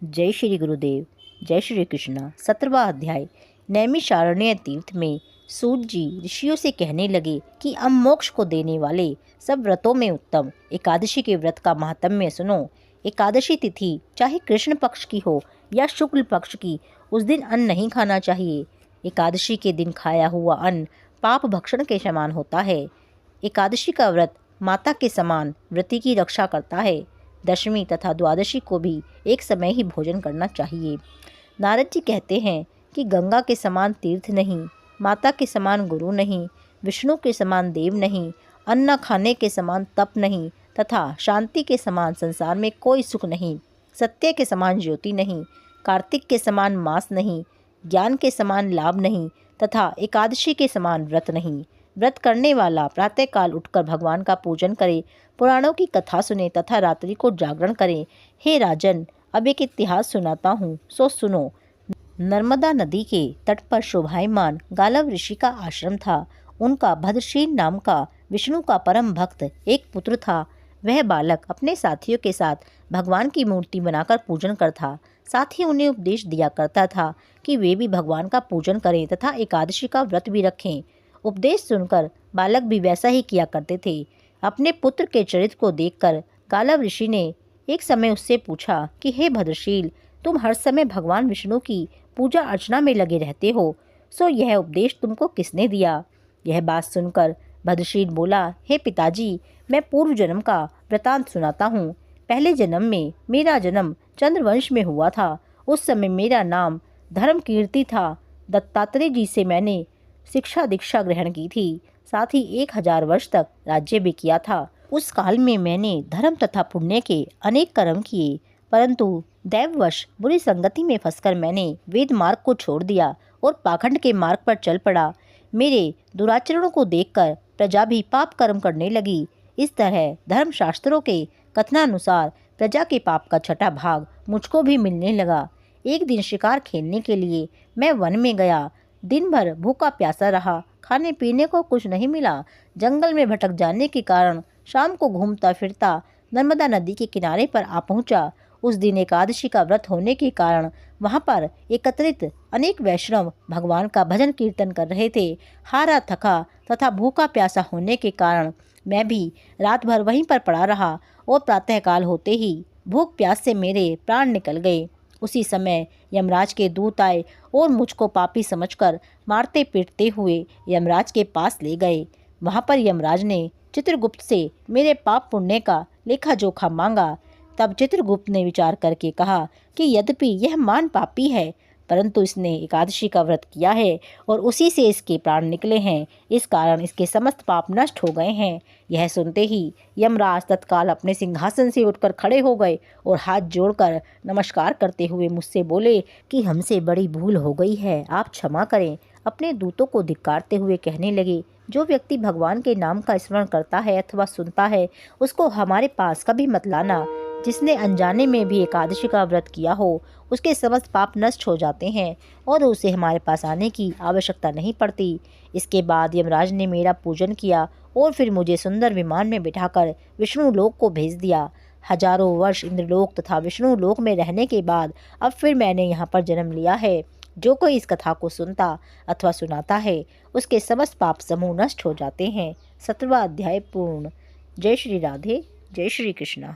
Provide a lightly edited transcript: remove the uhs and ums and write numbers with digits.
जय श्री गुरुदेव, जय श्री कृष्णा। 17वां अध्याय। नैमिषारण्य तीर्थ में सूत जी ऋषियों से कहने लगे कि अब मोक्ष को देने वाले सब व्रतों में उत्तम एकादशी के व्रत का महात्म्य सुनो। एकादशी तिथि चाहे कृष्ण पक्ष की हो या शुक्ल पक्ष की, उस दिन अन्न नहीं खाना चाहिए। एकादशी के दिन खाया हुआ अन्न पाप भक्षण के समान होता है। एकादशी का व्रत माता के समान व्रती की रक्षा करता है। दशमी तथा द्वादशी को भी एक समय ही भोजन करना चाहिए। नारद जी कहते हैं कि गंगा के समान तीर्थ नहीं, माता के समान गुरु नहीं, विष्णु के समान देव नहीं, अन्न खाने के समान तप नहीं तथा शांति के समान संसार में कोई सुख नहीं, सत्य के समान ज्योति नहीं, कार्तिक के समान मास नहीं, ज्ञान के समान लाभ नहीं तथा एकादशी के समान व्रत नहीं। व्रत करने वाला प्रातःकाल उठकर भगवान का पूजन करे, पुराणों की कथा सुने तथा रात्रि को जागरण करे। हे राजन, अब एक इतिहास सुनाता हूँ, सो सुनो। नर्मदा नदी के तट पर शोभायमान गालव ऋषि का आश्रम था। उनका भद्रशील नाम का विष्णु का परम भक्त एक पुत्र था। वह बालक अपने साथियों के साथ भगवान की मूर्ति बनाकर पूजन करता, साथ ही उन्हें उपदेश दिया करता था कि वे भी भगवान का पूजन करें तथा एकादशी का व्रत भी रखें। उपदेश सुनकर बालक भी वैसा ही किया करते थे। अपने पुत्र के चरित्र को देखकर गालव ऋषि ने एक समय उससे पूछा कि हे भद्रशील, तुम हर समय भगवान विष्णु की पूजा अर्चना में लगे रहते हो, सो यह उपदेश तुमको किसने दिया? यह बात सुनकर भद्रशील बोला, हे पिताजी, मैं पूर्व जन्म का वृतांत सुनाता हूँ। पहले जन्म में मेरा जन्म चंद्रवंश में हुआ था। उस समय मेरा नाम धर्म कीर्ति था। दत्तात्रेय जी से मैंने शिक्षा दीक्षा ग्रहण की थी, साथ ही 1000 वर्ष तक राज्य भी किया था। उस काल में मैंने धर्म तथा पुण्य के अनेक कर्म किए, परंतु दैववश बुरी संगति में फंसकर मैंने वेद मार्ग को छोड़ दिया और पाखंड के मार्ग पर चल पड़ा। मेरे दुराचरणों को देखकर प्रजा भी पाप कर्म करने लगी। इस तरह धर्मशास्त्रों के कथनानुसार प्रजा के पाप का छठा भाग मुझको भी मिलने लगा। एक दिन शिकार खेलने के लिए मैं वन में गया। दिन भर भूखा प्यासा रहा, खाने पीने को कुछ नहीं मिला। जंगल में भटक जाने के कारण शाम को घूमता फिरता नर्मदा नदी के किनारे पर आ पहुंचा। उस दिन एकादशी का व्रत होने के कारण वहां पर एकत्रित अनेक वैष्णव भगवान का भजन कीर्तन कर रहे थे। हारा थका तथा भूखा प्यासा होने के कारण मैं भी रात भर वहीं पर पड़ा रहा और प्रातःकाल होते ही भूख प्यास से मेरे प्राण निकल गए। उसी समय यमराज के दूत आए और मुझको पापी समझकर मारते पीटते हुए यमराज के पास ले गए। वहां पर यमराज ने चित्रगुप्त से मेरे पाप पुण्य का लेखा जोखा मांगा। तब चित्रगुप्त ने विचार करके कहा कि यद्यपि यह महान पापी है, परंतु इसने एकादशी का व्रत किया है और उसी से इसके प्राण निकले हैं, इस कारण इसके समस्त पाप नष्ट हो गए हैं। यह सुनते ही यमराज तत्काल अपने सिंहासन से उठकर खड़े हो गए और हाथ जोड़कर नमस्कार करते हुए मुझसे बोले कि हमसे बड़ी भूल हो गई है, आप क्षमा करें। अपने दूतों को धिक्कारते हुए कहने लगे, जो व्यक्ति भगवान के नाम का स्मरण करता है अथवा सुनता है, उसको हमारे पास कभी मत लाना। जिसने अनजाने में भी एकादशी का व्रत किया हो, उसके समस्त पाप नष्ट हो जाते हैं और उसे हमारे पास आने की आवश्यकता नहीं पड़ती। इसके बाद यमराज ने मेरा पूजन किया और फिर मुझे सुंदर विमान में बिठाकर विष्णु लोक को भेज दिया। हजारों वर्ष इंद्रलोक तथा विष्णु लोक में रहने के बाद अब फिर मैंने यहाँ पर जन्म लिया है। जो कोई इस कथा को सुनता अथवा सुनाता है, उसके समस्त पाप समूह नष्ट हो जाते हैं। 17वां अध्याय पूर्ण। जय श्री राधे, जय श्री कृष्णा।